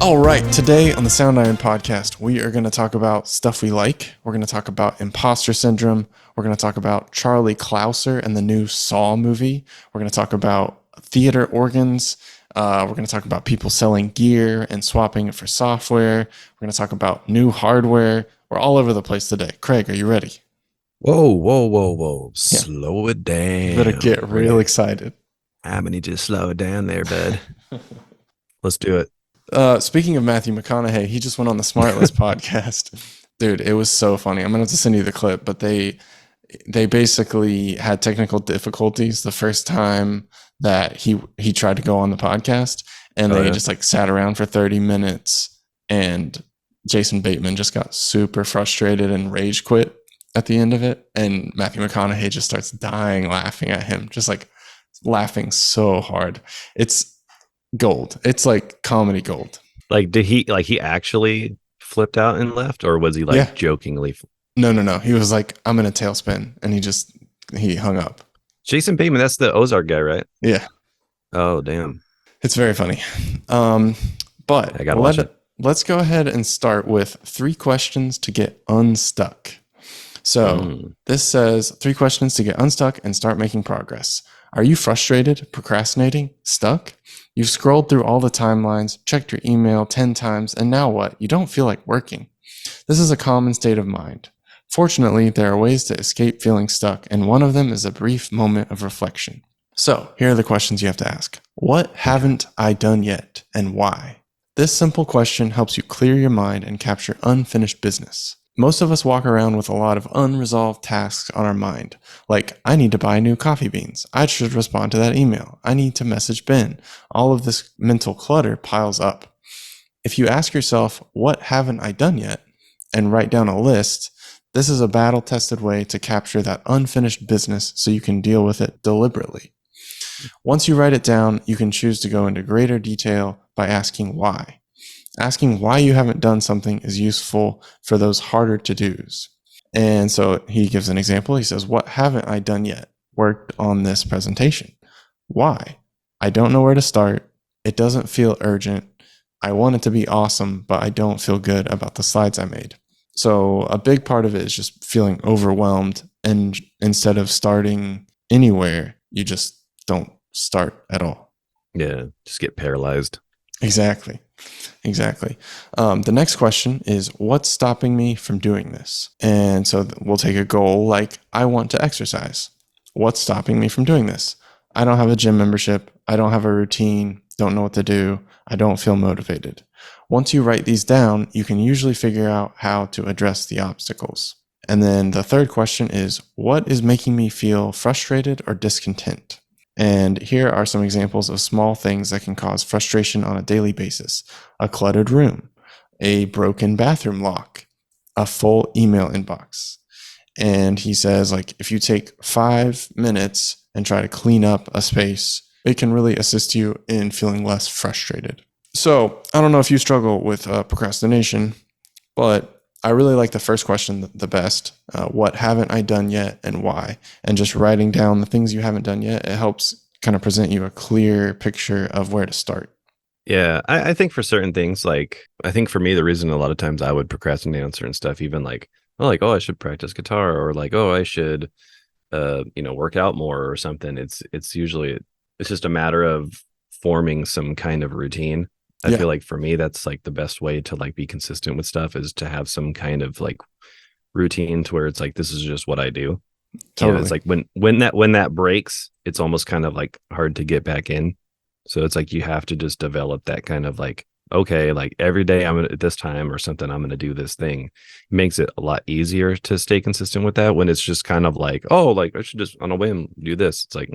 All right, today on the Soundiron podcast, we are going to talk about stuff we like. We're going to talk about Imposter Syndrome. We're going to talk about Charlie Clouser and the new Saw movie. We're going to talk about theater organs. We're going to talk about people selling gear and swapping it for software. We're going to talk about new hardware. We're all over the place today. Craig, are you ready? Whoa. Yeah. Slow it down. You better get real excited. I'm going to just slow it down there, bud. Let's do it. Speaking of Matthew McConaughey, he just went on the Smartlist podcast. Dude, it was so funny. I'm going to have to send you the clip, but they basically had technical difficulties the first time that he tried to go on the podcast, and they just like sat around for 30 minutes, and Jason Bateman just got super frustrated and rage quit at the end of it, and Matthew McConaughey just starts dying laughing at him, just like laughing so hard. It's gold. It's like comedy gold. Like, did he actually flipped out and left, or was he like jokingly? No. He was like, I'm in a tailspin, and he hung up. Jason Bateman, that's the Ozark guy, right? Yeah. Oh, damn. It's very funny. But I gotta watch it. Let's go ahead and start with 3 questions to get unstuck. So this says 3 questions to get unstuck and start making progress. Are you frustrated, procrastinating, stuck? You've scrolled through all the timelines, checked your email 10 times, and now what? You don't feel like working. This is a common state of mind. Fortunately, there are ways to escape feeling stuck, and one of them is a brief moment of reflection. So, here are the questions you have to ask. What haven't I done yet, and why? This simple question helps you clear your mind and capture unfinished business. Most of us walk around with a lot of unresolved tasks on our mind, like, I need to buy new coffee beans. I should respond to that email. I need to message Ben. All of this mental clutter piles up. If you ask yourself, what haven't I done yet, and write down a list, this is a battle-tested way to capture that unfinished business so you can deal with it deliberately. Once you write it down, you can choose to go into greater detail by asking why. Asking why you haven't done something is useful for those harder to-dos. And so he gives an example. He says, what haven't I done yet? Worked on this presentation. Why? I don't know where to start. It doesn't feel urgent. I want it to be awesome, but I don't feel good about the slides I made. So a big part of it is just feeling overwhelmed. And instead of starting anywhere, you just don't start at all. Yeah, just get paralyzed. Exactly. The next question is, what's stopping me from doing this? And so we'll take a goal like, I want to exercise. What's stopping me from doing this? I don't have a gym membership. I don't have a routine. Don't know what to do. I don't feel motivated. Once you write these down, you can usually figure out how to address the obstacles. And then the third question is, what is making me feel frustrated or discontent? And here are some examples of small things that can cause frustration on a daily basis. A cluttered room, a broken bathroom lock, a full email inbox. And he says, like, if you take 5 minutes and try to clean up a space, it can really assist you in feeling less frustrated. So I don't know if you struggle with procrastination, but I really like the first question the best. What haven't I done yet and why? And just writing down the things you haven't done yet, it helps kind of present you a clear picture of where to start. Yeah, I think for certain things, like, I think for me, the reason a lot of times I would procrastinate on certain stuff, even like, I should practice guitar, or like, I should, work out more or something. It's usually, it's just a matter of forming some kind of routine. I feel like for me, that's like the best way to like be consistent with stuff, is to have some kind of like routine to where it's like, this is just what I do. Totally. It's like when that breaks, it's almost kind of like hard to get back in. So it's like you have to just develop that kind of like, okay, like every day I'm at this time or something, I'm going to do this thing. It makes it a lot easier to stay consistent with that when it's just kind of like, like I should just on a whim do this. It's like,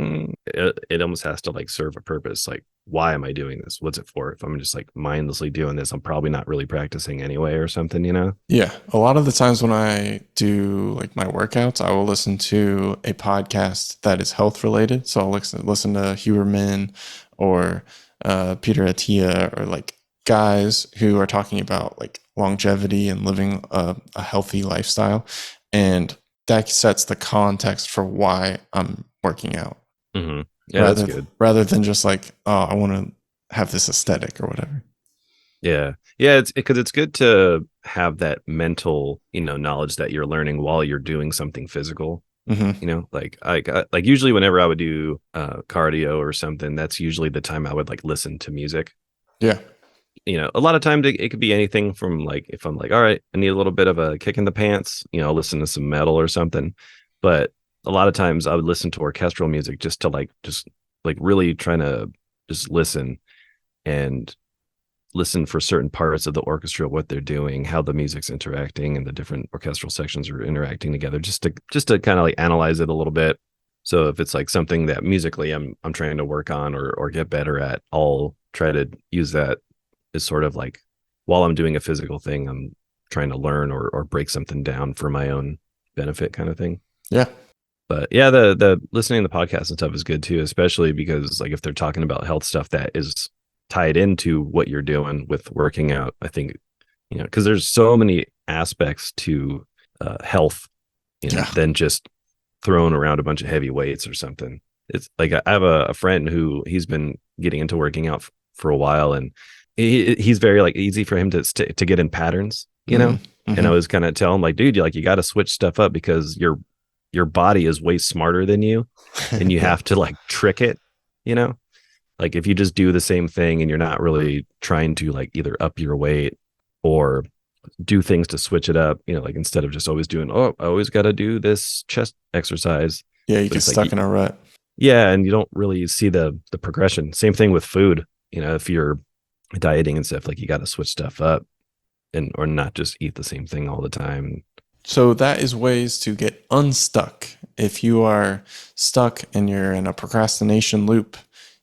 it almost has to like serve a purpose. Like, why am I doing this? What's it for? If I'm just like mindlessly doing this, I'm probably not really practicing anyway or something, Yeah. A lot of the times when I do like my workouts, I will listen to a podcast that is health related. So I'll listen to Huberman or Peter Attia, or like guys who are talking about like longevity and living a healthy lifestyle. And that sets the context for why I'm working out. Mm-hmm. Yeah, that's good. Rather than just like, oh, I want to have this aesthetic or whatever. Yeah, it's because it's good to have that mental, knowledge that you're learning while you're doing something physical. Hmm. Like usually whenever I would do cardio or something, that's usually the time I would like listen to music. Yeah. A lot of times it could be anything from like if I'm like, all right, I need a little bit of a kick in the pants, listen to some metal or something. But a lot of times I would listen to orchestral music just to just like really trying to just and listen for certain parts of the orchestra, what they're doing, how the music's interacting, and the different orchestral sections are interacting together, just to kind of like analyze it a little bit. So if it's like something that musically I'm trying to work on or get better at, I'll try to use that as sort of like while I'm doing a physical thing, I'm trying to learn or break something down for my own benefit kind of thing. Yeah. But yeah, the listening to the podcast and stuff is good too, especially because like if they're talking about health stuff that is tied into what you're doing with working out, I think because there's so many aspects to health, Yeah. than just throwing around a bunch of heavy weights or something. It's like I have a friend who he's been getting into working out for a while, and he's very like easy for him to get in patterns. Hmm. And I Hmm. was kind of telling him like, dude, you got to switch stuff up because your body is way smarter than you, and you Yeah. have to like trick it, you know like if you just do the same thing and you're not really trying to like either up your weight or do things to switch it up, like instead of just always doing, oh, I always got to do this chest exercise. Yeah. You But get it's like, stuck in a rut. yeah, and you don't really see the progression. Same thing with food. If you're dieting and stuff, like you got to switch stuff up and or not just eat the same thing all the time. So that is ways to get unstuck. If you are stuck and you're in a procrastination loop,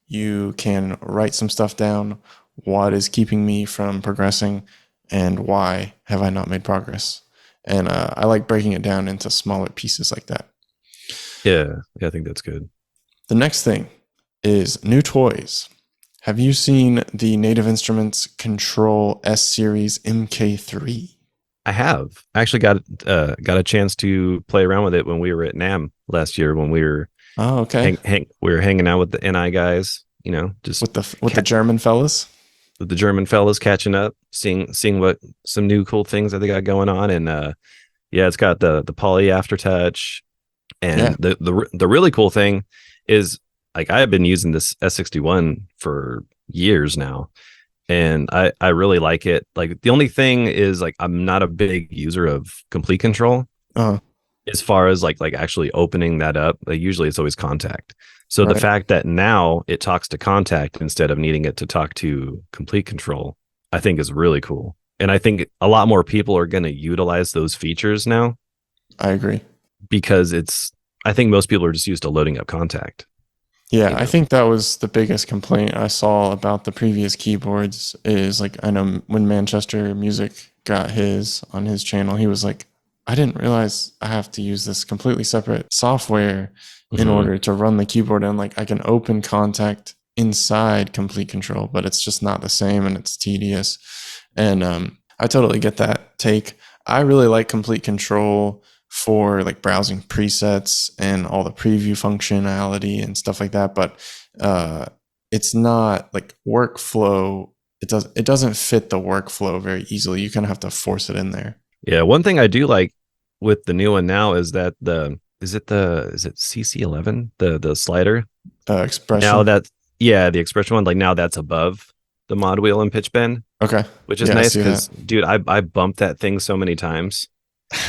you can write some stuff down. What is keeping me from progressing, and why have I not made progress? And I like breaking it down into smaller pieces like that. Yeah, I think that's good. The next thing is new toys. Have you seen the Native Instruments Control S Series MK3? I have actually got a chance to play around with it when we were at NAM last year when we were Oh, okay. we were hanging out with the NI guys, just With the German fellas. the German fellas catching up, seeing what some new cool things that they got going on, and yeah, it's got the poly aftertouch, Yeah, and the really cool thing is like I have been using this S61 for years now, and I really like it. Like the only thing is like I'm not a big user of Complete Control uh, as far as like actually opening that up. Like usually it's always Contact. So the right. fact that now it talks to Contact instead of needing it to talk to Complete Control, I think is really cool. And I think a lot more people are going to utilize those features now I agree. because I think most people are just used to loading up Contact. Yeah, You I know, think that was the biggest complaint I saw about the previous keyboards is like I know when Manchester Music got his on his channel, he was like, I didn't realize I have to use this completely separate software in mm-hmm. order to run the keyboard, and like I can open Contact inside Complete Control, but it's just not the same and it's tedious. And I totally get that take. I really like Complete Control for like browsing presets and all the preview functionality and stuff like that, but it's not like workflow. It doesn't fit the workflow very easily. You kind of have to force it in there. Yeah, one thing I do like with the new one now is that is it CC11, the slider. Now Expression. that yeah, the expression one, like now that's above the mod wheel and pitch bend, Okay. which is Yeah, I nice see that. because dude, I bumped that thing so many times.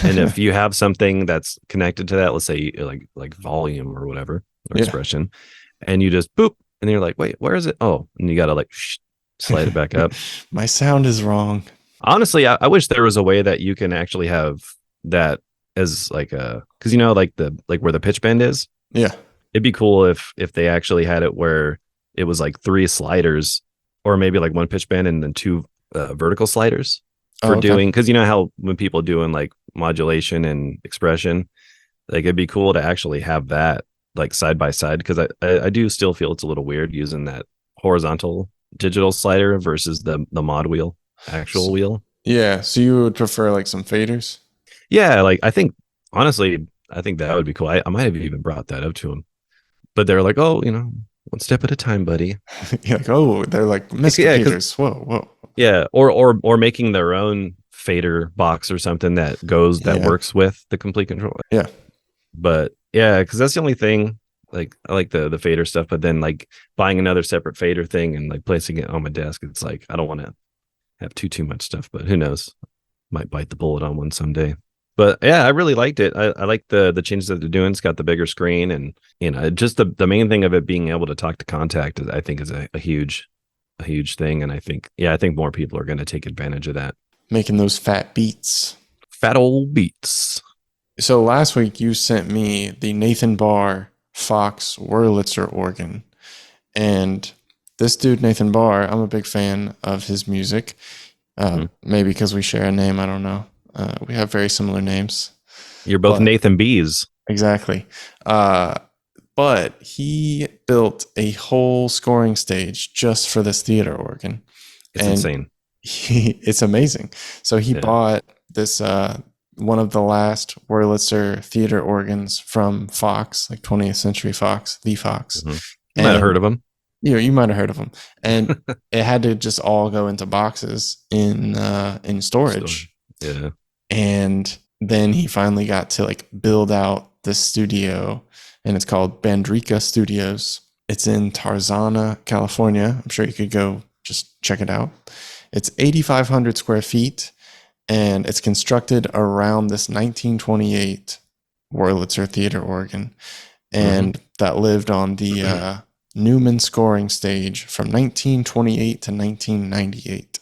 And if you have something that's connected to that, let's say like volume or whatever or Yeah. expression, and you just boop, and you're like, wait, where is it? Oh, and you gotta like slide it back up. My sound is wrong. Honestly, I wish there was a way that you can actually have that as like a because like the like where the pitch bend is. Yeah. It'd be cool if they actually had it where it was like three sliders or maybe like one pitch bend and then two vertical sliders Oh, for okay. doing because you know how when people doing like modulation and expression, like it'd be cool to actually have that like side by side because I do still feel it's a little weird using that horizontal digital slider versus the mod wheel actual wheel. Yeah. So you would prefer like some faders? Yeah, like I think honestly, I think that would be cool. I might have even brought that up to him, but they're like, oh, one step at a time, buddy. You're like, oh, they're like Mr. Yeah, because Peters. Whoa, whoa. Yeah, or making their own fader box or something that Yeah. works with the complete control. Yeah. But yeah, because that's the only thing. Like I like the fader stuff, but then like buying another separate fader thing and like placing it on my desk, it's like I don't want to have too much stuff. But who knows? Might bite the bullet on one someday. But yeah, I really liked it. I like the changes that they're doing. It's got the bigger screen, and just the main thing of it being able to talk to contact, I think is a huge thing. And I think more people are going to take advantage of that. Making those fat beats. Fat old beats. So last week you sent me the Nathan Barr Fox Wurlitzer organ. And this dude, Nathan Barr, I'm a big fan of his music. Maybe because we share a name. I don't know. We have very similar names. You're both Nathan B's. Exactly. But he built a whole scoring stage just for this theater organ. It's insane. It's amazing. So he bought this one of the last Wurlitzer theater organs from Fox, like 20th Century Fox, the Fox. You might have heard of him. You might have heard of them, and it had to just all go into boxes in storage. Yeah, and then he finally got to like build out this studio, and it's called Bandrika Studios. It's in Tarzana, California. I'm sure you could go just check it out. It's 8,500 square feet, and it's constructed around this 1928 Wurlitzer theater organ, and that lived on the Newman scoring stage from 1928 to 1998.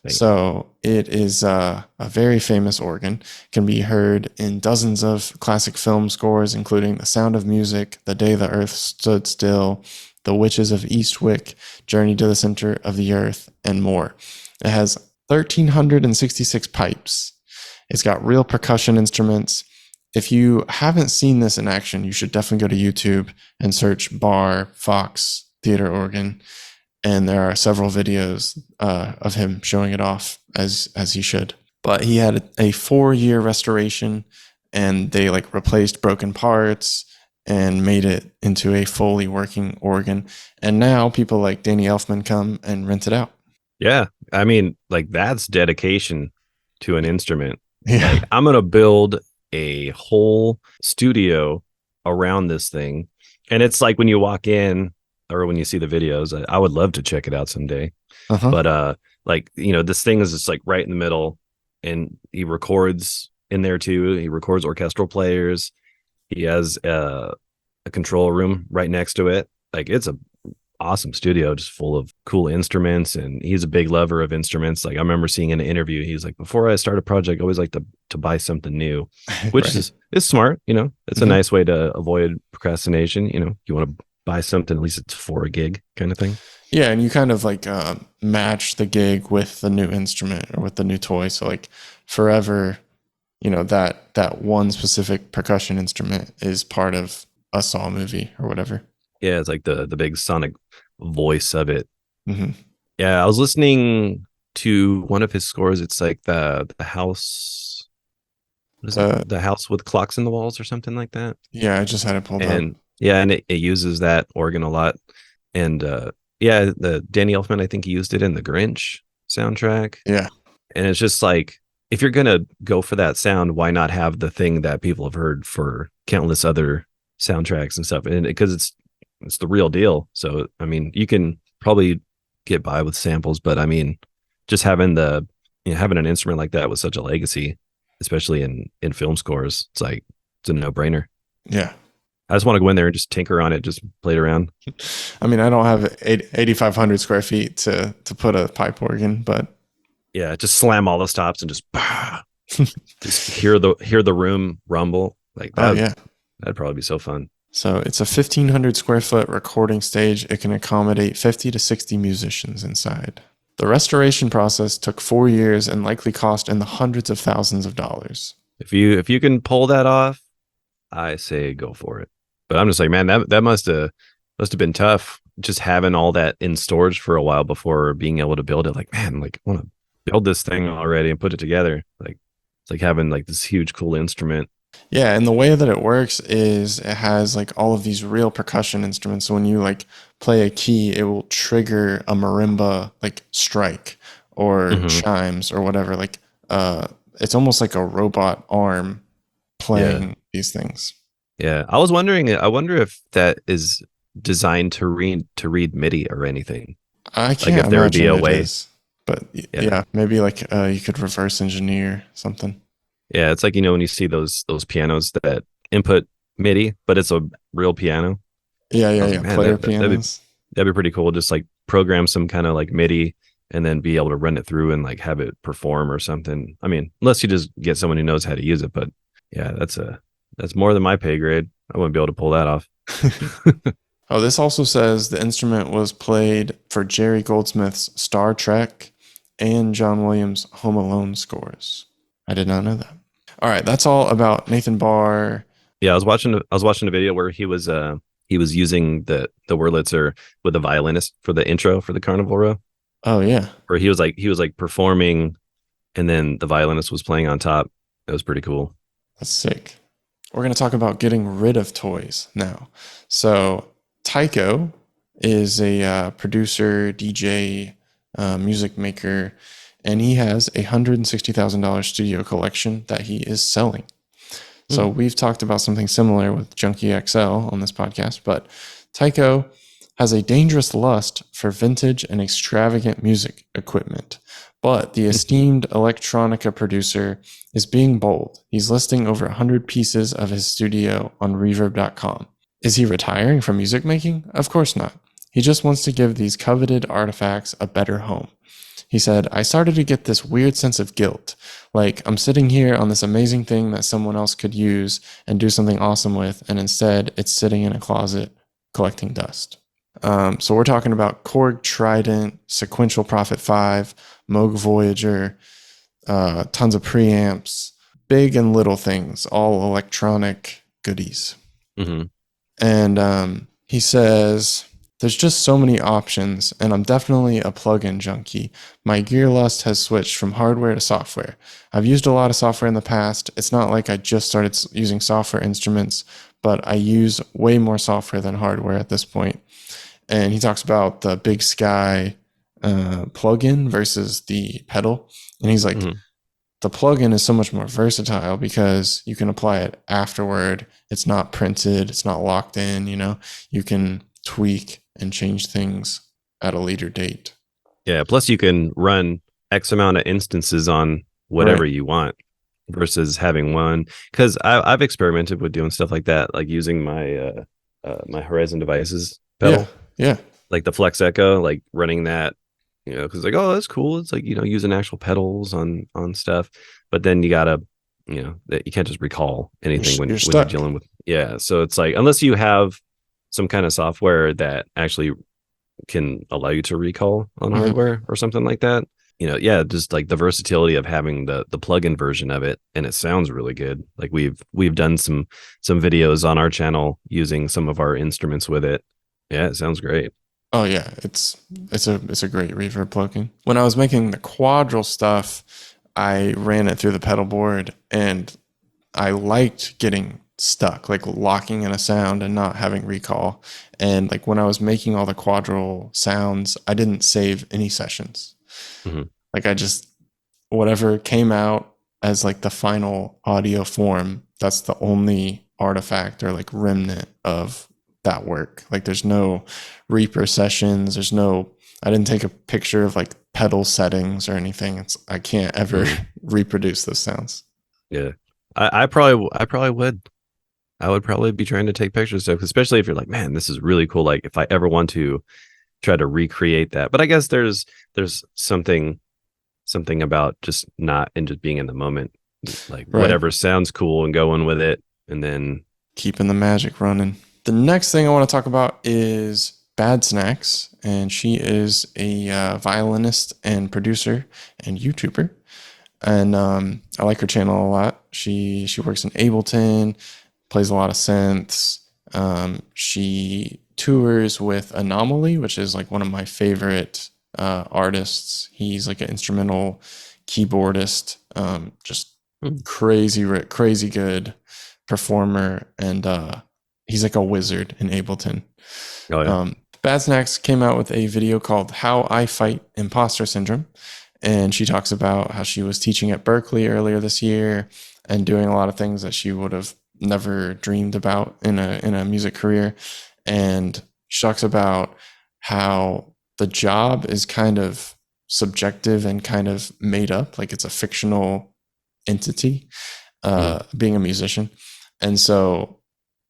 So it is a very famous organ. Can be heard in dozens of classic film scores, including The Sound of Music, The Day the Earth Stood Still, The Witches of Eastwick, Journey to the Center of the Earth, and more. It has 1,366 pipes. It's got real percussion instruments. If you haven't seen this in action, you should definitely go to YouTube and search Barr Fox theater organ. And there are several videos of him showing it off as he should. But he had a 4-year restoration, and they like replaced broken parts and made it into a fully working organ. And now people like Danny Elfman come and rent it out. Yeah. I mean, like that's dedication to an instrument. Yeah. Like, I'm going to build a whole studio around this thing. And it's like when you walk in or when you see the videos, I would love to check it out someday. But like, this thing is just like right in the middle, and he records in there too. He records orchestral players. He has a control room right next to it. Like it's a awesome studio, just full of cool instruments, and he's a big lover of instruments. Like I remember seeing in an interview, he's like, before I start a project, I always like to buy something new, which Right. is smart. It's a nice way to avoid procrastination. You want to buy something, at least it's for a gig kind of thing. Yeah, and you kind of like match the gig with the new instrument or with the new toy. So like forever, that one specific percussion instrument is part of a Saw movie or whatever. Yeah, it's like the big sonic voice of it. Mm-hmm. Yeah, I was listening to one of his scores. It's like the house. What is it? The house with clocks in the walls or something like that. Yeah, I just had it pulled up. Yeah, and it uses that organ a lot. And yeah, the Danny Elfman, I think he used it in the Grinch soundtrack. Yeah. And it's just like, if you're gonna go for that sound, why not have the thing that people have heard for countless other soundtracks and stuff? And because it's the real deal. So I mean, you can probably get by with samples, but I mean, just having having an instrument like that with such a legacy, especially in film scores, it's a no-brainer. Yeah. I just want to go in there and just tinker on it, just play it around. I mean, I don't have 8,500 square feet to put a pipe organ, but yeah, just slam all the stops and just just hear the room rumble like that. Oh yeah, that'd probably be so fun. So it's a 1,500 square foot recording stage. It can accommodate 50 to 60 musicians inside. The restoration process took 4 years and likely cost in the hundreds of thousands of dollars. If you can pull that off, I say go for it. But I'm just like, man, that must have been tough, just having all that in storage for a while before being able to build it. Like, man, like I want to build this thing already and put it together. Like it's like having like this huge cool instrument. Yeah, and the way that it works is it has like all of these real percussion instruments. So when you like play a key, it will trigger a marimba like strike or Hmm. chimes or whatever. Like it's almost like a robot arm Yeah. playing these things. Yeah. I was wondering, I wonder if that is designed to read MIDI or anything. I Like can't if there would be imagine a it way. is, but Yeah. yeah, maybe like you could reverse engineer something. Yeah. It's like, when you see those pianos that input MIDI, but it's a real piano. Yeah, I yeah, was like, yeah. man, Player that'd be pianos. that'd be pretty cool. Just like program some kind of like MIDI and then be able to run it through and like have it perform or something. I mean, unless you just get someone who knows how to use it, but yeah, that's more than my pay grade. I wouldn't be able to pull that off. Oh, this also says the instrument was played for Jerry Goldsmith's Star Trek and John Williams' Home Alone scores. I did not know that. All right, that's all about Nathan Barr. Yeah, I was watching a video where he was using the Wurlitzer with a violinist for the intro for the Carnival Row, Oh yeah, where he was like performing and then the violinist was playing on top. It was pretty cool. that's sick. We're going to talk about getting rid of toys now. So Tycho is a producer, DJ, music maker, and he has a $160,000 studio collection that he is selling. So Hmm. we've talked about something similar with Junkie XL on this podcast, but Tycho has a dangerous lust for vintage and extravagant music equipment. But the esteemed electronica producer is being bold. He's listing over 100 pieces of his studio on reverb.com. Is he retiring from music making? Of course not. He just wants to give these coveted artifacts a better home. He said, I started to get this weird sense of guilt. Like, I'm sitting here on this amazing thing that someone else could use and do something awesome with, and instead it's sitting in a closet collecting dust. So we're talking about Korg Trident, Sequential Prophet 5, Moog Voyager, tons of preamps, big and little things, all electronic goodies. Hmm. And he says, there's just so many options, and I'm definitely a plugin junkie. My gear lust has switched from hardware to software. I've used a lot of software in the past. It's not like I just started using software instruments, but I use way more software than hardware at this point. And he talks about the Big Sky plugin versus the pedal. And he's like, Hmm. the plugin is so much more versatile because you can apply it afterward. It's not printed, it's not locked in, you can tweak and change things at a later date. Yeah. Plus, you can run X amount of instances on whatever Right. you want versus having one. Because I've experimented with doing stuff like that, like using my Horizon Devices Yeah. pedal, Yeah. like the Flex Echo, like running that. Because like, oh, that's cool. It's like using actual pedals on stuff, but then you gotta, that you can't just recall anything when You're when you're stuck. dealing with. Yeah. So it's like unless you have some kind of software that actually can allow you to recall on Hmm. hardware or something like that. Yeah, just like the versatility of having the plug-in version of it, and it sounds really good. Like we've done some videos on our channel using some of our instruments with it. Yeah, it sounds great. Oh yeah, it's a great reverb plugin. When I was making the quadrille stuff, I ran it through the pedal board and I liked getting stuck, like locking in a sound and not having recall. And like when I was making all the quadrille sounds, I didn't save any sessions. Hmm. Like I just, whatever came out as like the final audio form, that's the only artifact or like remnant of that work. Like there's no Reaper sessions, I didn't take a picture of like pedal settings or anything. I can't ever Hmm. reproduce those sounds. Yeah, I probably would. I would probably be trying to take pictures of, especially if you're like, man, this is really cool. Like if I ever want to try to recreate that, but I guess there's something about just not and just being in the moment, like Right. whatever sounds cool and going with it, and then Keeping the magic running. The next thing I want to talk about is Bad Snacks, and she is a violinist and producer and YouTuber, and I like her channel a lot. She works in Ableton, plays a lot of synths. She tours with Anomaly, which is like one of my favorite artists. He's like an instrumental keyboardist, just hmm. crazy good. performer, and he's like a wizard in Ableton. Oh yeah. Bad Snacks came out with a video called How I Fight Imposter Syndrome. And she talks about how she was teaching at Berkeley earlier this year and doing a lot of things that she would have never dreamed about in a music career. And she talks about how the job is kind of subjective and kind of made up, like it's a fictional entity, being a musician. And so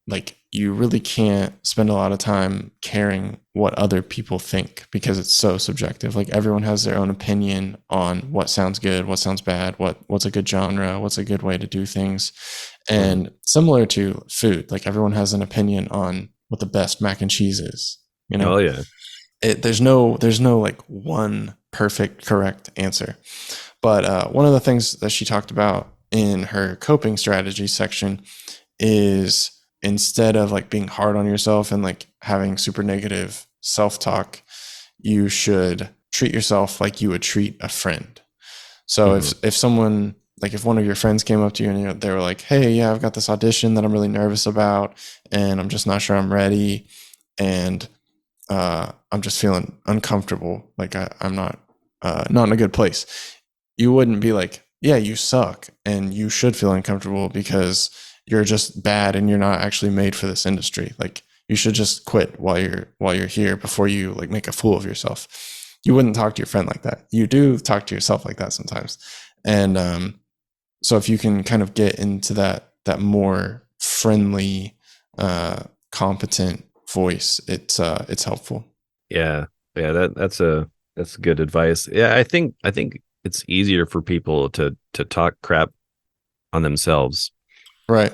like you really can't spend a lot of time caring what other people think because it's so subjective. Like everyone has their own opinion on what sounds good, what sounds bad, what's a good genre, what's a good way to do things. And similar to food, like everyone has an opinion on what the best mac and cheese is, you know? Oh yeah. There's no like one perfect correct answer. But one of the things that she talked about in her coping strategy section is instead of like being hard on yourself and like having super negative self-talk, you should treat yourself like you would treat a friend. So if someone, like if one of your friends came up to you and they were like, hey, yeah, I've got this audition that I'm really nervous about and I'm just not sure I'm ready and I'm just feeling uncomfortable, like I'm not in a good place, you wouldn't be like, yeah, you suck and you should feel uncomfortable because you're just bad and you're not actually made for this industry. Like you should just quit while you're here before you like make a fool of yourself. You wouldn't talk to your friend like that. You do talk to yourself like that sometimes. And so if you can kind of get into that more friendly, competent voice, it's helpful. Yeah. That's good advice. Yeah, I think it's easier for people to talk crap on themselves. Right.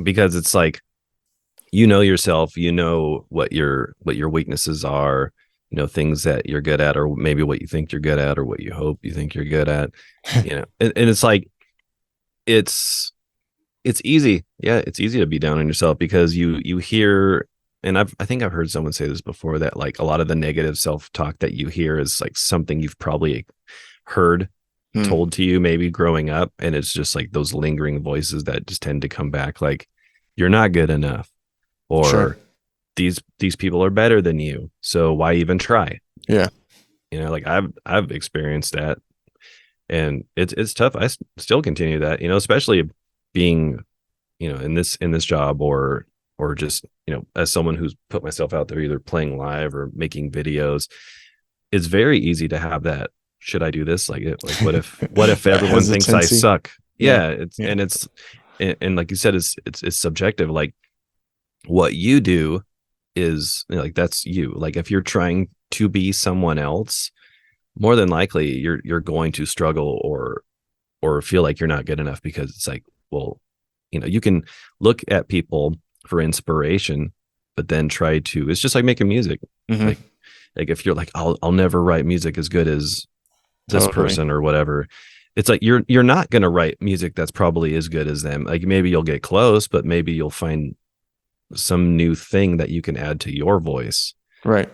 Because it's like, you know yourself, you know what your weaknesses are, you know, things that you're good at, or maybe what you think you're good at, or what you hope you think you're good at, you know, and it's like, it's easy. Yeah. It's easy to be down on yourself because you hear, and I think I've heard someone say this before, that like a lot of the negative self-talk that you hear is like something you've probably heard told to you maybe growing up, and it's just like those lingering voices that just tend to come back, like you're not good enough, or Sure. these people are better than you, so why even try? Yeah. You know, like I've experienced that, and it's tough. I still continue that, you know, especially being, you know, in this job, or just, you know, as someone who's put myself out there either playing live or making videos. It's very easy to have that, should I do this? Like what if everyone thinks I suck? Yeah. And like you said, it's subjective. Like what you do is, you know, like that's you. Like if you're trying to be someone else, more than likely you're going to struggle or feel like you're not good enough, because it's like, well, you know, you can look at people for inspiration, but then try to, it's just like making music. Like if you're like, I'll never write music as good as this person or whatever, it's like you're not going to write music that's probably as good as them. Like maybe you'll get close, but maybe you'll find some new thing that you can add to your voice. Right.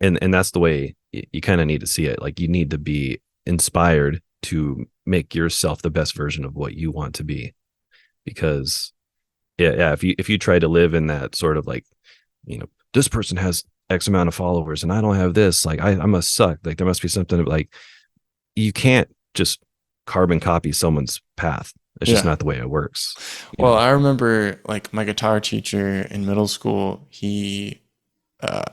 And that's the way you kind of need to see it. Like you need to be inspired to make yourself the best version of what you want to be. Because if you try to live in that sort of like, you know, this person has X amount of followers and I don't have this, like I must suck. Like there must be something like, you can't just carbon copy someone's path. It's just not the way it works. Well, I remember like my guitar teacher in middle school, he,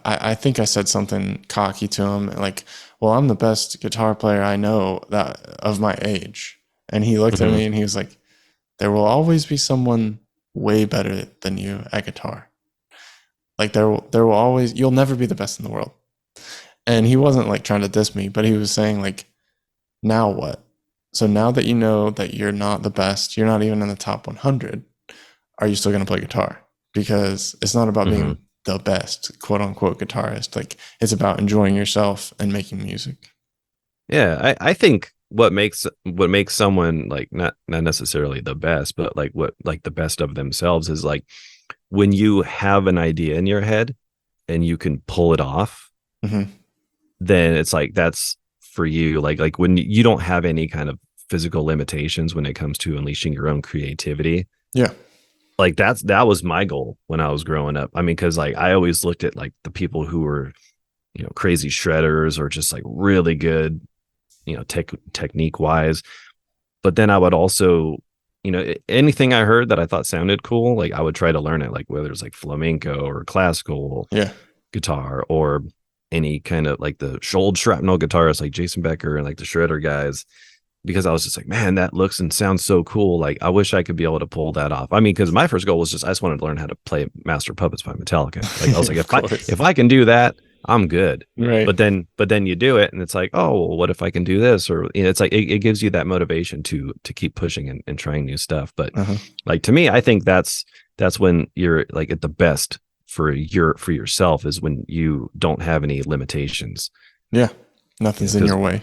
I think I said something cocky to him, like, well, I'm the best guitar player I know that of my age. And he looked at me and he was like, there will always be someone way better than you at guitar. Like there will always, you'll never be the best in the world. And he wasn't like trying to diss me, but he was saying like, now what? So now that you know that you're not the best, you're not even in the top 100, are you still going to play guitar? Because it's not about being the best, quote unquote, guitarist. Like it's about enjoying yourself and making music. Yeah, I think what makes someone like not necessarily the best, but like what like the best of themselves is like when you have an idea in your head and you can pull it off, then it's like that's for you. Like when you don't have any kind of physical limitations when it comes to unleashing your own creativity. Yeah. like that was my goal when I was growing up. I mean, because like I always looked at like the people who were, you know, crazy shredders or just like really good, you know, technique wise. But then I would also, you know, anything I heard that I thought sounded cool, like I would try to learn it, like whether it's like flamenco or classical Yeah. guitar or any kind of like the old shrapnel guitarists like Jason Becker and like the shredder guys, because I was just like, man, that looks and sounds so cool. Like I wish I could be able to pull that off. I mean, because my first goal was just I just wanted to learn how to play Master Puppets by Metallica. Like I was like, Of course. if I can do that, I'm good. Right. But then you do it and it's like, oh, well, what if I can do this? Or you know, it's like it gives you that motivation to keep pushing and trying new stuff. But Uh-huh. like to me, I think that's when you're like at the best for yourself is when you don't have any limitations. Yeah. You know, Nothing's in because your way.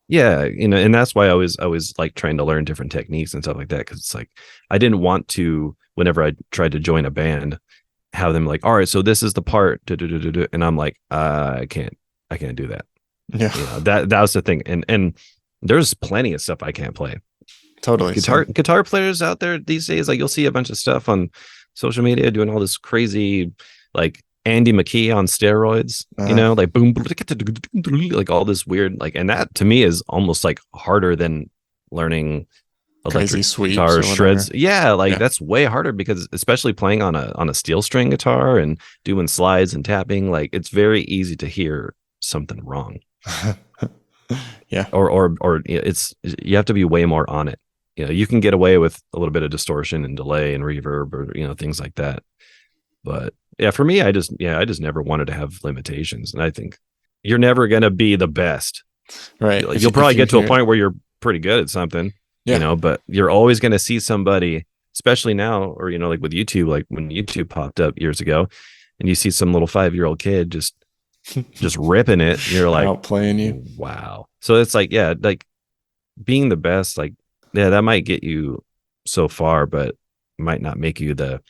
yeah, you know, and that's why I was like trying to learn different techniques and stuff like that. Cause it's like, I didn't want to, whenever I tried to join a band, have them like, all right, so this is the part, and I'm like, I can't do that. Yeah. You know, that was the thing. And there's plenty of stuff I can't play. Totally. Guitar players out there these days, like you'll see a bunch of stuff on social media doing all this crazy, like Andy McKee on steroids, you Uh-huh. know, like boom, like all this weird, like, and that to me is almost like harder than learning Crazy electric sweeps guitar or whatever. shreds. Yeah, like Yeah. that's way harder because especially playing on a steel string guitar and doing slides and tapping, like it's very easy to hear something wrong. Yeah. Or it's you have to be way more on it. You know, you can get away with a little bit of distortion and delay and reverb or you know things like that. But yeah, for me, I just never wanted to have limitations, and I think you're never gonna be the best. Right. Like, you'll If probably you get to a hear it. point where you're pretty good at something, you Yeah. know, but you're always gonna see somebody, especially now, or you know, like with YouTube, like when YouTube popped up years ago, and you see some little 5-year-old kid just ripping it, and you're like, Outplaying you. wow. So it's like, yeah, like being the best, like, yeah, that might get you so far, but might not make you the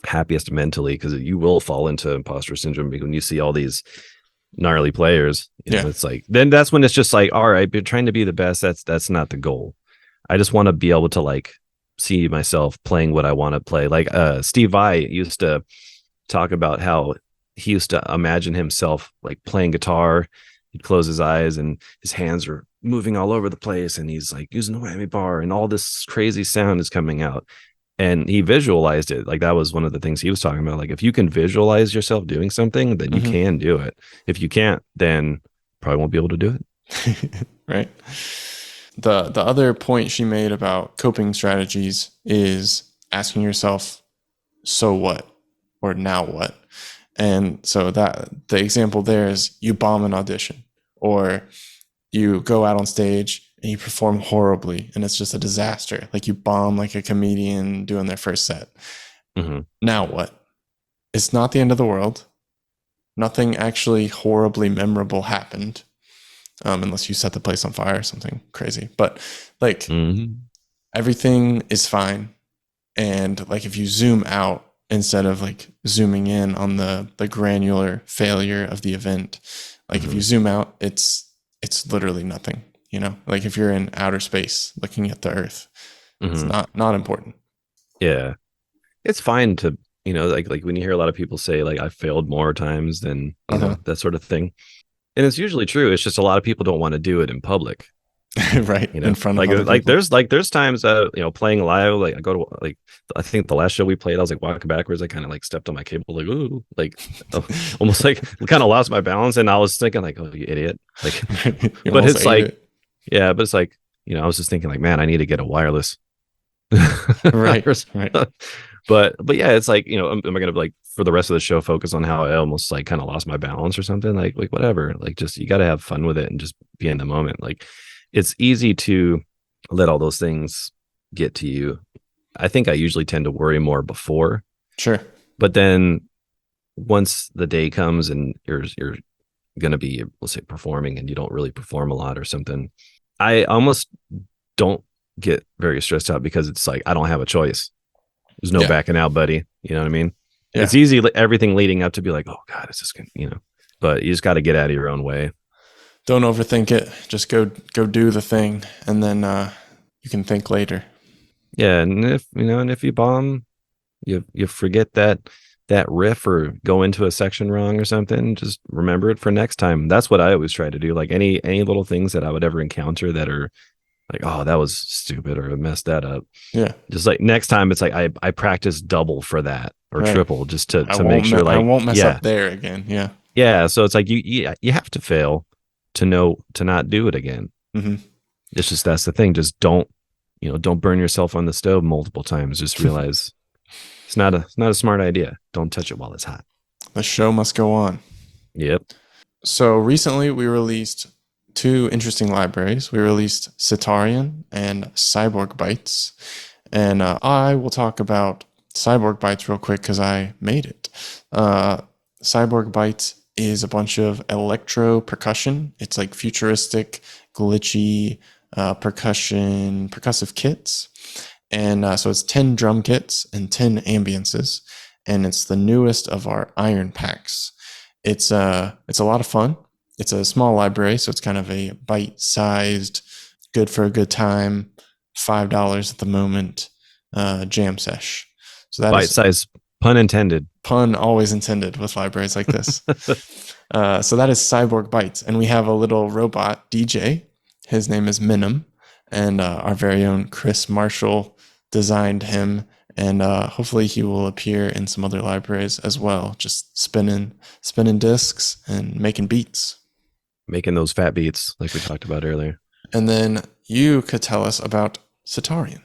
happiest mentally because you will fall into imposter syndrome when you see all these gnarly players. You know, Yeah. it's like then that's when it's just like, all right, but trying to be the best, that's not the goal. I just want to be able to like see myself playing what I want to play. Like Steve Vai used to talk about how he used to imagine himself like playing guitar. He'd close his eyes and his hands are moving all over the place and he's like using the whammy bar and all this crazy sound is coming out. And he visualized it. Like that was one of the things he was talking about. Like if you can visualize yourself doing something, then you Hmm. can do it. If you can't, then probably won't be able to do it. Right. The other point she made about coping strategies is asking yourself, so what? Or now what? And so that the example there is you bomb an audition or you go out on stage and you perform horribly and it's just a disaster. Like you bomb like a comedian doing their first set. Mm-hmm. Now what? It's not the end of the world. Nothing actually horribly memorable happened. Unless you set the place on fire or something crazy. But like Mm-hmm. everything is fine. And like if you zoom out instead of like zooming in on the granular failure of the event, like if Mm-hmm. you zoom out, it's literally nothing. You know, like if you're in outer space looking at the Earth, it's Mm-hmm. not important. Yeah. It's fine to, you know, like when you hear a lot of people say like I failed more times than, you Uh-huh. know, that sort of thing. And it's usually true. It's just a lot of people don't want to do it in public. Right You in know, front of other people. there's times you know, playing live, like I go to like I think the last show we played, I was like walking backwards, I kind of like stepped on my cable, like ooh, like almost like kind of lost my balance, and I was thinking like, oh, you idiot, like, You but almost it's ate like, it. yeah, but it's like, you know, I was just thinking like, man, I need to get a wireless. Right, right. But yeah, it's like, you know, am I gonna like for the rest of the show focus on how I almost like kind of lost my balance or something? Like whatever. Like just you got to have fun with it and just be in the moment. Like it's easy to let all those things get to you. I think I usually tend to worry more before, Sure. but then once the day comes and you're gonna be, let's say, performing and you don't really perform a lot or something, I almost don't get very stressed out because it's like I don't have a choice. There's no Yeah. backing out, buddy. You know what I mean? Yeah. It's easy, everything leading up to be like, oh God, it's just gonna, you know, but you just got to get out of your own way. Don't overthink it. Just go do the thing, and then you can think later. Yeah. And if, you know, and if you bomb, You forget that riff or go into a section wrong or something, just remember it for next time. That's what I always try to do. Like any little things that I would ever encounter that are like, oh, that was stupid or I messed that up. Yeah. Just like next time, it's like I practice double for that or Right. triple just to make sure. I Like, won't mess yeah, up there again. Yeah. yeah. So it's like you have to fail to know to not do it again. Hmm. It's just that's the thing. Just don't burn yourself on the stove multiple times. Just realize it's not a smart idea. Don't touch it while it's hot. The show must go on. Yep. So recently we released two interesting libraries. We released Sitarion and Cyborg Bytes. And I will talk about Cyborg Bytes real quick because I made it. Cyborg Bytes is a bunch of electro percussion. It's like futuristic, glitchy percussive kits. And so it's 10 drum kits and 10 ambiances. And it's the newest of our iron packs. It's a lot of fun. It's a small library, so it's kind of a bite-sized, good for a good time, $5 at the moment jam sesh. So that Bite size, pun intended. Pun always intended with libraries like this. So that is Cyborg Bytes, and we have a little robot DJ. His name is Minim, and our very own Chris Marshall designed him. And hopefully he will appear in some other libraries as well, just spinning discs and making beats. Making those fat beats like we talked about earlier. And then you could tell us about Sitarion.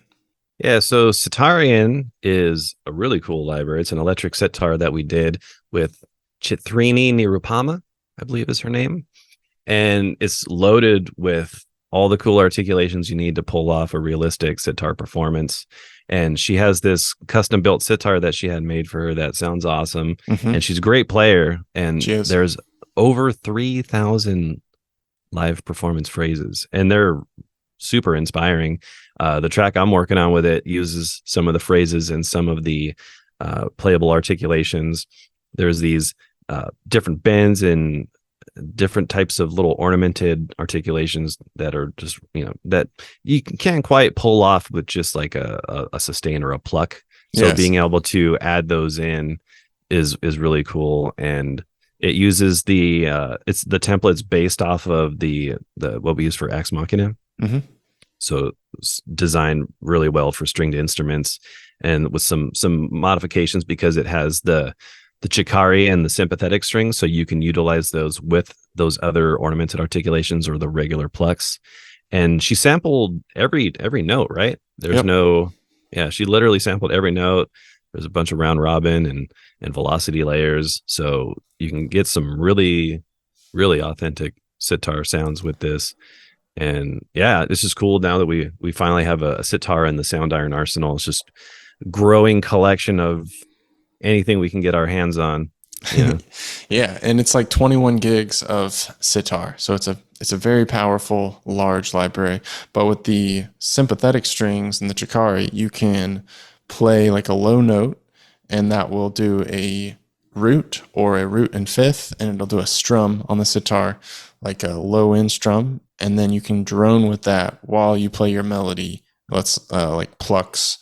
Yeah, so Sitarion is a really cool library. It's an electric sitar that we did with Chitrini Nirupama, I believe is her name. And it's loaded with all the cool articulations you need to pull off a realistic sitar performance. And she has this custom built sitar that she had made for her that sounds awesome. Mm-hmm. And she's a great player. And there's over 3,000 live performance phrases, and they're super inspiring. The track I'm working on with it uses some of the phrases and some of the playable articulations. There's these different bends and different types of little ornamented articulations that are just, that you can't quite pull off with just like a sustain or a pluck. So being able to add those in is really cool. And it uses the templates based off of the what we use for Ex Machina. Mm-hmm. So it's designed really well for stringed instruments and with some modifications because it has the Chikari and the sympathetic strings, so you can utilize those with those other ornamented articulations or the regular plucks. And she sampled every note, right? There's she literally sampled every note. There's a bunch of round robin and velocity layers, so you can get some really, really authentic sitar sounds with this. And yeah, this is cool now that we finally have a sitar in the Soundiron arsenal. It's just growing collection of anything we can get our hands on. Yeah, and it's like 21 gigs of sitar, so it's a very powerful, large library. But with the sympathetic strings and the Chikari, you can play like a low note, and that will do a root or a root and fifth, and it'll do a strum on the sitar, like a low end strum, and then you can drone with that while you play your melody. Let's like plucks.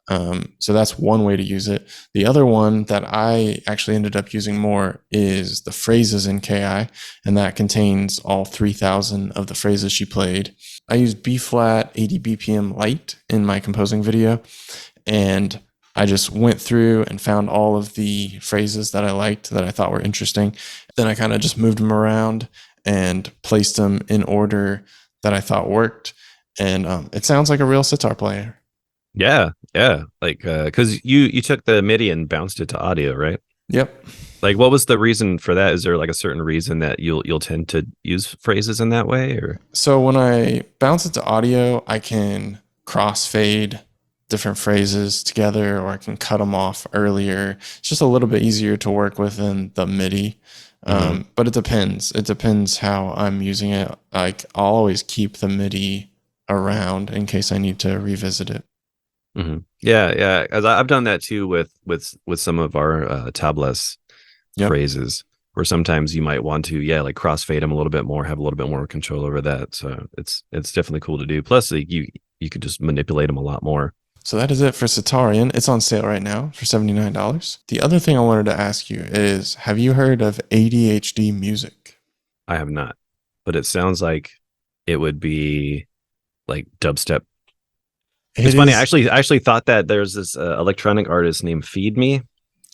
So that's one way to use it. The other one that I actually ended up using more is the phrases in KI, and that contains all 3,000 of the phrases she played. I used B flat 80 BPM light in my composing video, and I just went through and found all of the phrases that I liked that I thought were interesting. Then I kind of just moved them around and placed them in order that I thought worked. And it sounds like a real sitar player. Yeah. Like, because you took the MIDI and bounced it to audio, right? Yep. Like, what was the reason for that? Is there like a certain reason that you'll tend to use phrases in that way, or? So when I bounce it to audio, I can crossfade different phrases together, or I can cut them off earlier. It's just a little bit easier to work with than the MIDI. But it depends. It depends how I'm using it. Like, I'll always keep the MIDI around in case I need to revisit it. Mm-hmm. Yeah. As I've done that too with some of our tabless phrases, where sometimes you might want to, like crossfade them a little bit more, have a little bit more control over that. So it's definitely cool to do. Plus, like, you could just manipulate them a lot more. So that is it for Sitarion. It's on sale right now for $79. The other thing I wanted to ask you is, have you heard of ADHD music? I have not, but it sounds like it would be like dubstep. It's It funny. is. I actually thought that there's this electronic artist named Feed Me.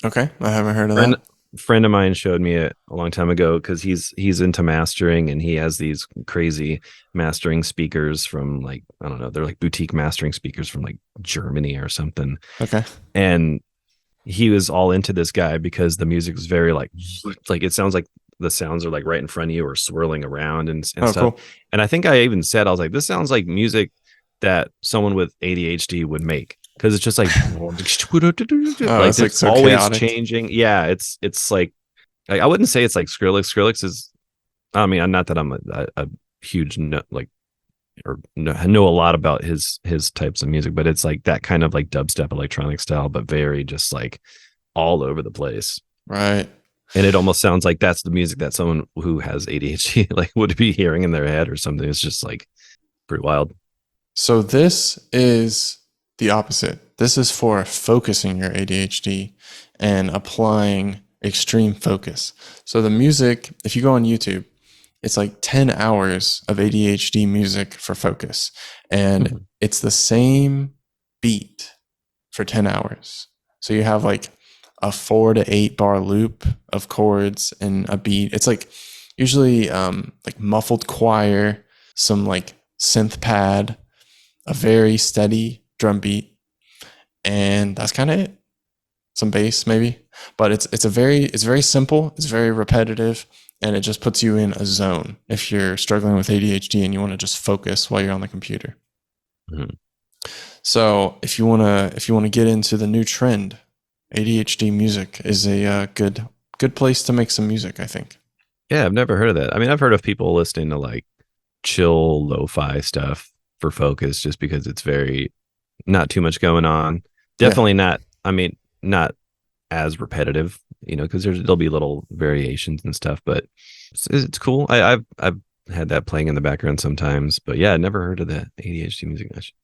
Okay, I haven't heard of Friend that. friend of mine showed me it a long time ago because he's into mastering and he has these crazy mastering speakers from like I don't know, they're like boutique mastering speakers from like Germany or something. Okay. And he was all into this guy because the music was very like it sounds like the sounds are like right in front of you or swirling around and Oh, stuff. cool. And I think I even said I was like, this sounds like music that someone with ADHD would make because it's just like Oh, like it's like there's so always chaotic. changing. Yeah, it's like I wouldn't say it's like Skrillex. Skrillex is I mean not that I'm a huge like or know a lot about his types of music, but it's like that kind of like dubstep electronic style, but very just like all over the place. Right. And it almost sounds like that's the music that someone who has ADHD like would be hearing in their head or something. It's just like pretty wild. So this is the opposite. This is for focusing your ADHD and applying extreme focus. So the music, if you go on YouTube, it's like 10 hours of ADHD music for focus. And it's the same beat for 10 hours. So you have like a 4 to 8 bar loop of chords and a beat. It's like usually like muffled choir, some like synth pad, a very steady drum beat, and that's kind of it. Some bass maybe, but it's very simple. It's very repetitive, and it just puts you in a zone if you're struggling with ADHD and you want to just focus while you're on the computer. Mm-hmm. So if you wanna get into the new trend, ADHD music is a good place to make some music, I think. Yeah, I've never heard of that. I mean, I've heard of people listening to like chill lo-fi stuff for focus just because it's very not too much going on. Yeah. Definitely not, I mean, not as repetitive, because there'll be little variations and stuff, but it's cool. I've had that playing in the background sometimes, but yeah, I never heard of that ADHD music. I should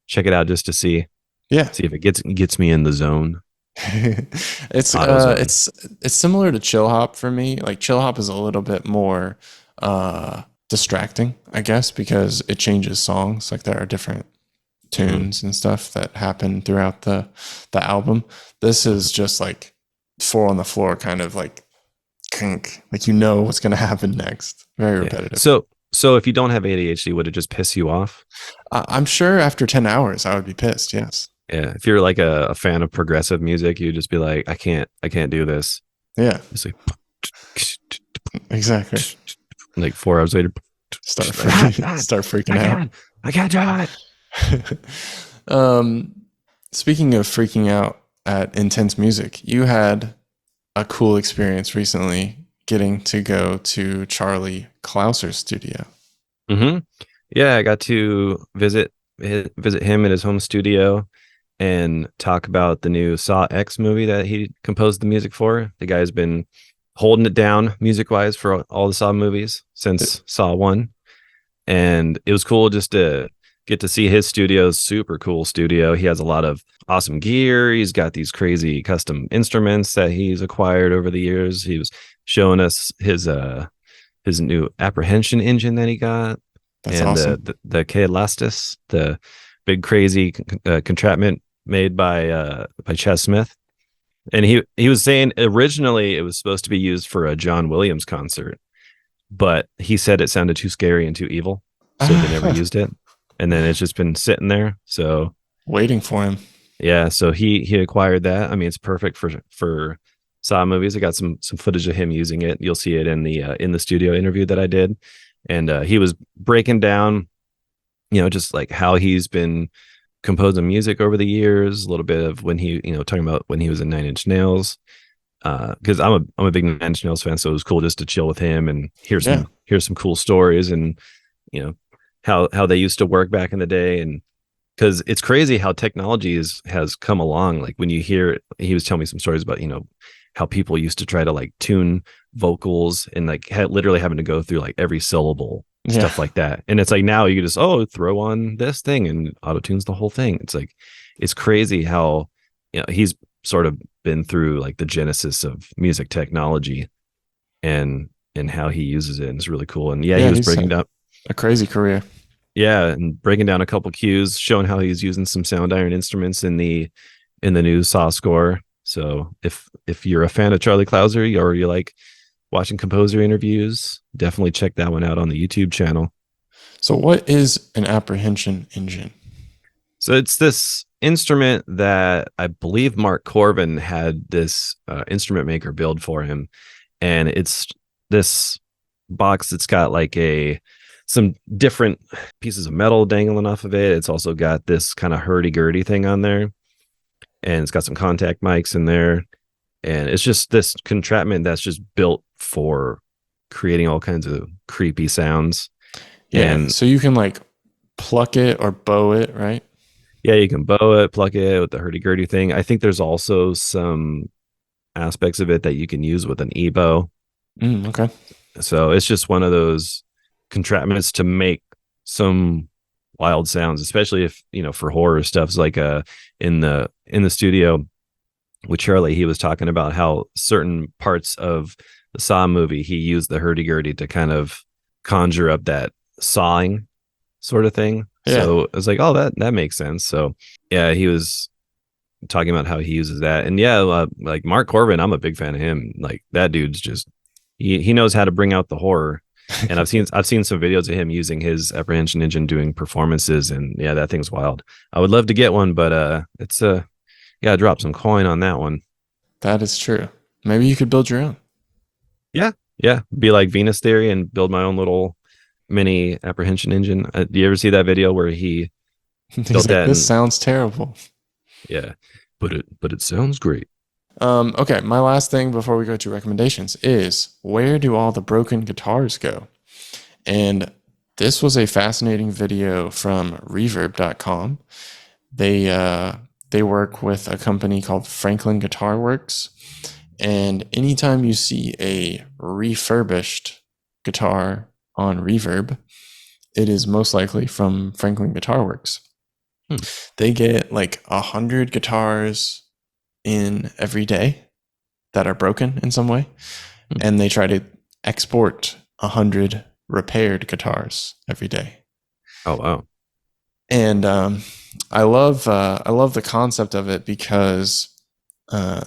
check it out just to see Yeah. if it gets me in the zone. It's Auto zone. it's similar to chill hop for me. Like chill hop is a little bit more distracting, I guess, because it changes songs. Like there are different tunes and stuff that happen throughout the album. This is just like four on the floor, kind of like kink. Like you know what's gonna happen next. Very repetitive. So if you don't have ADHD, would it just piss you off? I'm sure after 10 hours I would be pissed. Yes. Yeah. If you're like a fan of progressive music, you'd just be like, I can't do this. Yeah. It's like Exactly. like 4 hours later, Start freaking out. I can't do it. Speaking of freaking out at intense music, you had a cool experience recently getting to go to Charlie Clouser's studio. Mm-hmm. Yeah, I got to visit him in his home studio and talk about the new Saw X movie that he composed the music for. The guy's been holding it down music wise for all the Saw movies since Saw 1. And it was cool just to get to see his studio. Super cool studio. He has a lot of awesome gear. He's got these crazy custom instruments that he's acquired over the years. He was showing us his new apprehension engine that he got. That's and awesome. the K-Elastis, the big crazy contraption made by Chas Smith. And he was saying originally it was supposed to be used for a John Williams concert, but he said it sounded too scary and too evil, so they never used it. And then it's just been sitting there. So waiting for him. Yeah, so he acquired that. I mean, it's perfect for Saw movies. I got some footage of him using it. You'll see it in the studio interview that I did. And he was breaking down, just like how he's been composing music over the years, a little bit of when he, talking about when he was in Nine Inch Nails. Because I'm a big Nine Inch Nails fan, so it was cool just to chill with him and hear some cool stories and how they used to work back in the day. And because it's crazy how technology has come along. Like when you hear, he was telling me some stories about how people used to try to like tune vocals and like literally having to go through like every syllable, stuff like that. And it's like now you just throw on this thing and auto tunes the whole thing. It's like it's crazy how, he's sort of been through like the genesis of music technology and how he uses it, and it's really cool. And yeah, he Yeah, was he's breaking had down, a crazy career. yeah, and breaking down a couple cues, showing how he's using some Soundiron instruments in the new Saw score. So if you're a fan of Charlie Clouser, or you like watching composer interviews, definitely check that one out on the YouTube channel. So, what is an apprehension engine? So it's this instrument that I believe Mark Corbin had this instrument maker build for him, and it's this box that's got like some different pieces of metal dangling off of it. It's also got this kind of hurdy-gurdy thing on there, and it's got some contact mics in there, and it's just this contraption that's just built for creating all kinds of creepy sounds. Yeah, And so you can like pluck it or bow it, right? yeah, you can bow it, pluck it with the hurdy-gurdy thing. I think there's also some aspects of it that you can use with an ebow. Okay. So it's just one of those contraptions to make some wild sounds, especially if, for horror stuff. Like in the studio with Charlie, he was talking about how certain parts of the Saw movie, he used the hurdy-gurdy to kind of conjure up that sawing sort of thing. Yeah, So I was like, oh, that makes sense. So yeah, he was talking about how he uses that. And yeah, like Mark Corbin, I'm a big fan of him. Like that dude's just, he knows how to bring out the horror. And I've seen some videos of him using his apprehension engine doing performances, and yeah, that thing's wild. I would love to get one, but it's gotta drop some coin on that one. that is true. Maybe you could build your own. Yeah, yeah, be like Venus Theory and build my own little mini apprehension engine. Do you ever see that video where he He's built like, that? this And sounds terrible. yeah, but it sounds great. Okay, my last thing before we go to recommendations is, where do all the broken guitars go? And this was a fascinating video from reverb.com. They work with a company called Franklin Guitar Works. And anytime you see a refurbished guitar on Reverb, it is most likely from Franklin Guitar Works. Hmm. They get like 100 guitars in every day that are broken in some way, and they try to export 100 repaired guitars every day. Oh wow. And I love the concept of it because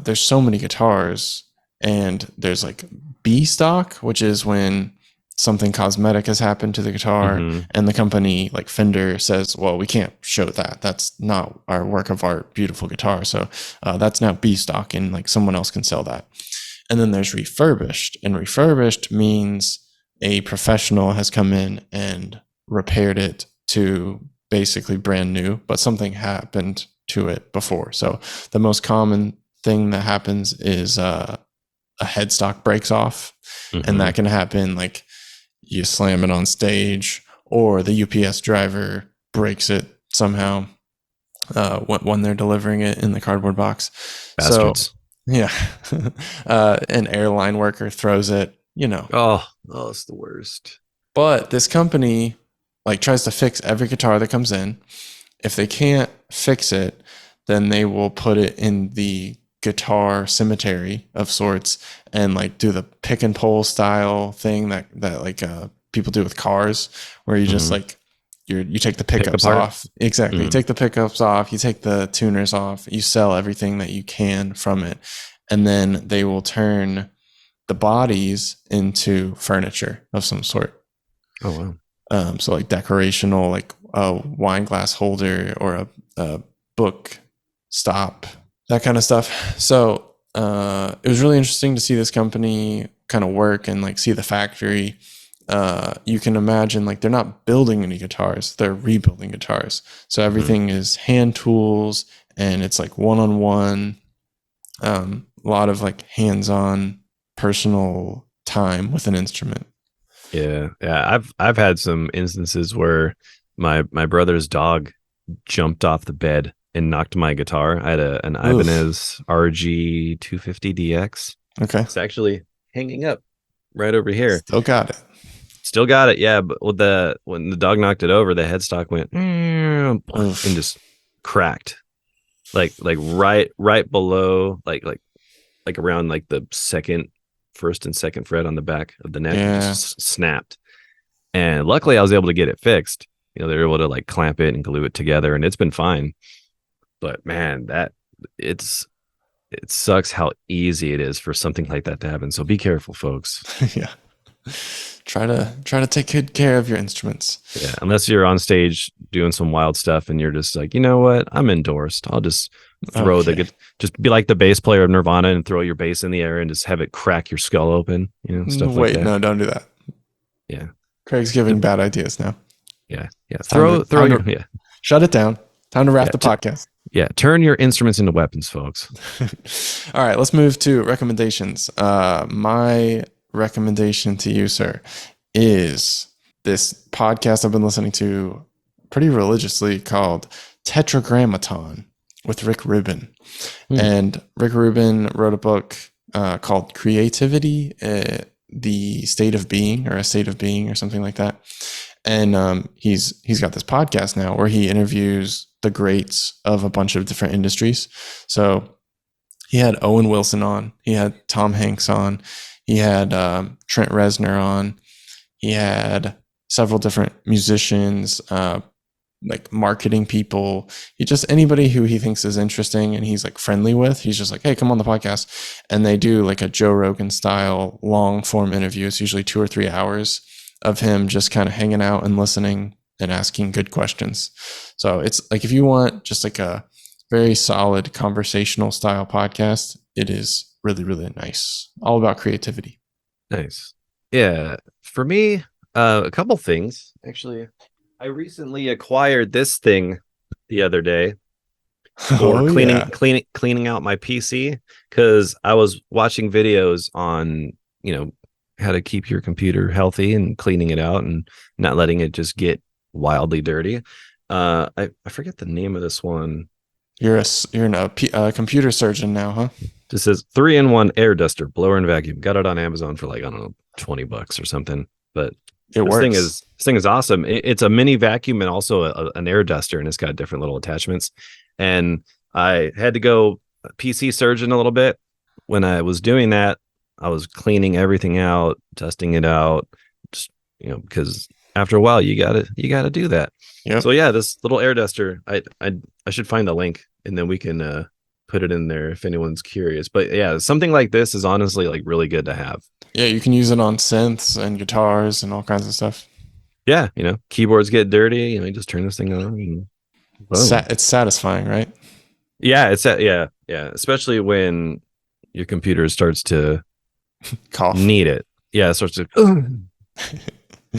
there's so many guitars, and there's like B stock, which is when something cosmetic has happened to the guitar, Mm-hmm. and the company like Fender says, well, we can't show that, that's not our work of art, beautiful guitar, so that's now B stock, and like someone else can sell that. And then there's refurbished, and refurbished means a professional has come in and repaired it to basically brand new, but something happened to it before. So the most common thing that happens is a headstock breaks off, Mm-hmm. and that can happen like you slam it on stage, or the UPS driver breaks it somehow when they're delivering it in the cardboard box. Bastards. So yeah, an airline worker throws it, Oh, it's the worst. But this company like tries to fix every guitar that comes in. If they can't fix it, then they will put it in the guitar cemetery of sorts, and like do the pick and pull style thing that like people do with cars, where you just like you take the pickups off. Exactly. You take the pickups off, you take the tuners off, you sell everything that you can from it, and then they will turn the bodies into furniture of some sort. Oh wow. So like decorational, like a wine glass holder or a book stop, that kind of stuff. So it was really interesting to see this company kind of work and like see the factory. You can imagine like they're not building any guitars, they're rebuilding guitars. So everything is hand tools, and it's like one-on-one, a lot of like hands-on personal time with an instrument. Yeah. I've had some instances where my brother's dog jumped off the bed and knocked my guitar. I had an Ibanez RG 250DX. Okay. It's actually hanging up right over here. Still got it. Still got it, yeah. But when the dog knocked it over, the headstock went and just cracked. like right below like around like the first and second fret on the back of the neck. It Yeah. just snapped. And luckily I was able to get it fixed. They're able to like clamp it and glue it together, and it's been fine. But man, it sucks how easy it is for something like that to happen. So be careful, folks. Yeah. Try to take good care of your instruments. Yeah, unless you're on stage doing some wild stuff and you're just like, you know what, I'm endorsed. I'll just throw just be like the bass player of Nirvana and throw your bass in the air and just have it crack your skull open. Stuff like that. No, don't do that. Yeah, Craig's giving bad ideas now. Yeah. Yeah. Shut it down. Time to wrap the podcast. Yeah, turn your instruments into weapons, folks. All right, let's move to recommendations. My recommendation to you, sir, is this podcast I've been listening to pretty religiously called Tetragrammaton with Rick Rubin. And Rick Rubin wrote a book called Creativity, the State of Being, or A State of Being, or something like that. And he's got this podcast now where he interviews the greats of a bunch of different industries. So he had Owen Wilson on, he had Tom Hanks on, he had Trent Reznor on, he had several different musicians, like marketing people. He just anybody who he thinks is interesting and he's like friendly with. He's just like, hey, come on the podcast. And they do like a Joe Rogan style long form interview. It's usually 2 or 3 hours of him just kind of hanging out and listening and asking good questions. So it's like, if you want just like a very solid conversational style podcast, it is really, really nice. All about creativity. Nice. Yeah. For me, a couple things, actually. I recently acquired this thing the other day for cleaning out my PC, because I was watching videos on, how to keep your computer healthy and cleaning it out and not letting it just get wildly dirty. I forget the name of this one. You're a computer surgeon now, huh? This says 3-in-1 air duster, blower and vacuum. Got it on Amazon for like, I don't know, $20 or something. But it works. This thing is awesome. It's a mini vacuum and also an air duster, and it's got different little attachments. And I had to go PC surgeon a little bit. When I was doing that, I was cleaning everything out, testing it out, just, because after a while you gotta do that. Yeah. So yeah, this little air duster, I should find the link and then we can put it in there if anyone's curious. But yeah, something like this is honestly like really good to have. Yeah, you can use it on synths and guitars and all kinds of stuff. Yeah, keyboards get dirty, you just turn this thing on. And it's satisfying, right? Yeah, especially when your computer starts to cough. Need it. Yeah, it starts to come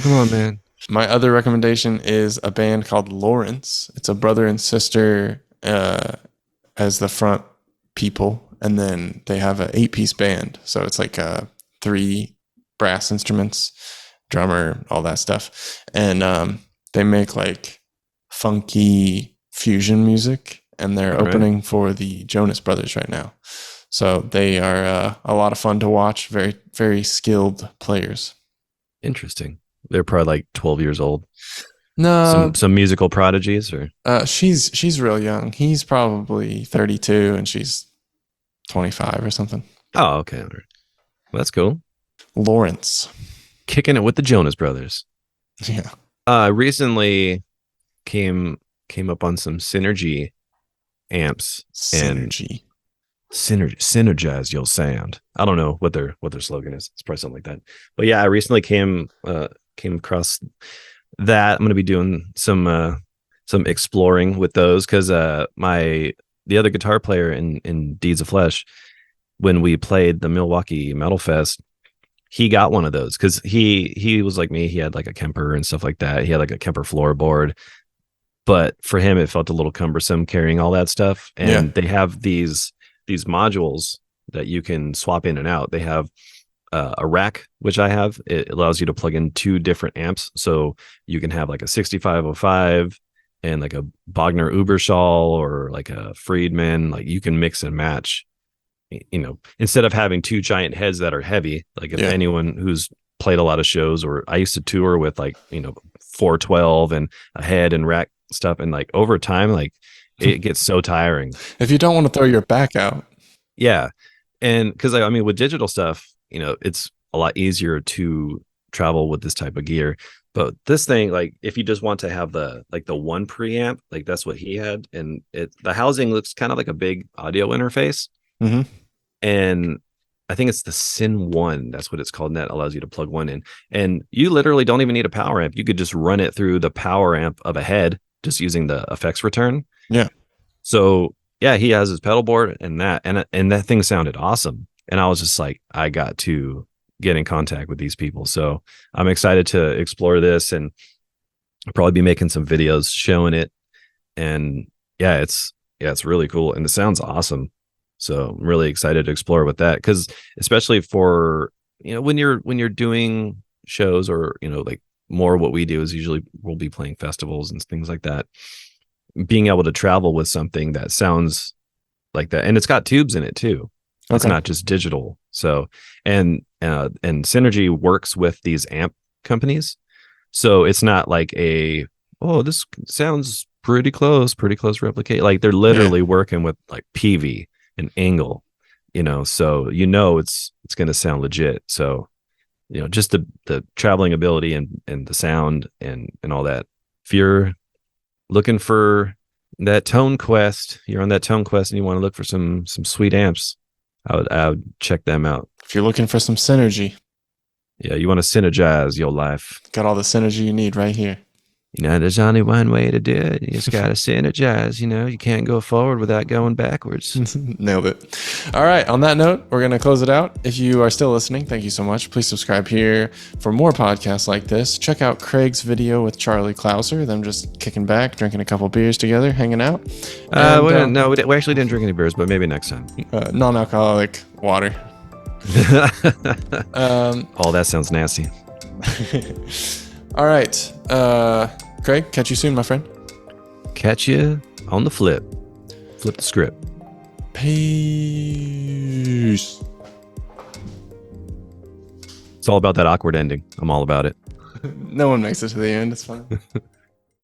on, man. My other recommendation is a band called Lawrence. It's a brother and sister as the front people, and then they have an 8-piece band. So it's like 3 brass instruments, drummer, all that stuff. And they make like funky fusion music, and they're opening for the Jonas Brothers right now. So they are a lot of fun to watch. Very, very skilled players. Interesting. They're probably like 12 years old. No, some musical prodigies, or she's real young. He's probably 32 and she's 25 or something. Oh, okay. Well, that's cool. Lawrence, kicking it with the Jonas Brothers. Yeah. Recently came up on some Synergy amps. Synergize your sound. I don't know what their slogan is. It's probably something like that. But yeah, I recently came across that. I'm going to be doing some exploring with those, because the other guitar player in Deeds of Flesh, when we played the Milwaukee Metal Fest, he got one of those because he was like me. He had like a Kemper and stuff like that. He had like a Kemper floorboard, but for him it felt a little cumbersome carrying all that stuff. And they have these modules that you can swap in and out. They have a rack, which I have. It allows you to plug in 2 different amps, so you can have like a 6505 and like a Bogner Uberschall or like a Friedman. Like you can mix and match, instead of having 2 giant heads that are heavy. Like if anyone who's played a lot of shows, or I used to tour with like 412 and a head and rack stuff, and like over time, like it gets so tiring. If you don't want to throw your back out. Yeah. And because I mean, with digital stuff, it's a lot easier to travel with this type of gear. But this thing, like if you just want to have the one preamp, like that's what he had. And the housing looks kind of like a big audio interface. Mm-hmm. And I think it's the Syn 1. That's what it's called. And that allows you to plug one in. And you literally don't even need a power amp. You could just run it through the power amp of a head, just using the effects return. Yeah. So yeah, he has his pedal board and that thing sounded awesome. And I was just like, I got to get in contact with these people. So I'm excited to explore this, and I'll probably be making some videos showing it. And it's really cool. And it sounds awesome. So I'm really excited to explore with that. Cause especially for, when you're doing shows or, like more what we do is usually we'll be playing festivals and things like that. Being able to travel with something that sounds like that. And it's got tubes in it too. Okay. It's not just digital. So, and Synergy works with these amp companies. So it's not like this sounds pretty close replicate. Like they're literally working with like PV and Angle, so it's going to sound legit. So, just the traveling ability and the sound and all that. If you're looking for that tone quest, you're on that tone quest and you want to look for some sweet amps, I would check them out. If you're looking for some synergy. Yeah, you want to synergize your life. Got all the synergy you need right here. There's only one way to do it. You just got to synergize. You can't go forward without going backwards. Nailed it. All right. On that note, we're going to close it out. If you are still listening, thank you so much. Please subscribe here for more podcasts like this. Check out Craig's video with Charlie Clouser, them just kicking back, drinking a couple beers together, hanging out. No, we actually didn't drink any beers, but maybe next time. Non-alcoholic water. That sounds nasty. All right. Craig, catch you soon, my friend. Catch you on the flip. Flip the script. Peace. It's all about that awkward ending. I'm all about it. No one makes it to the end. It's fine.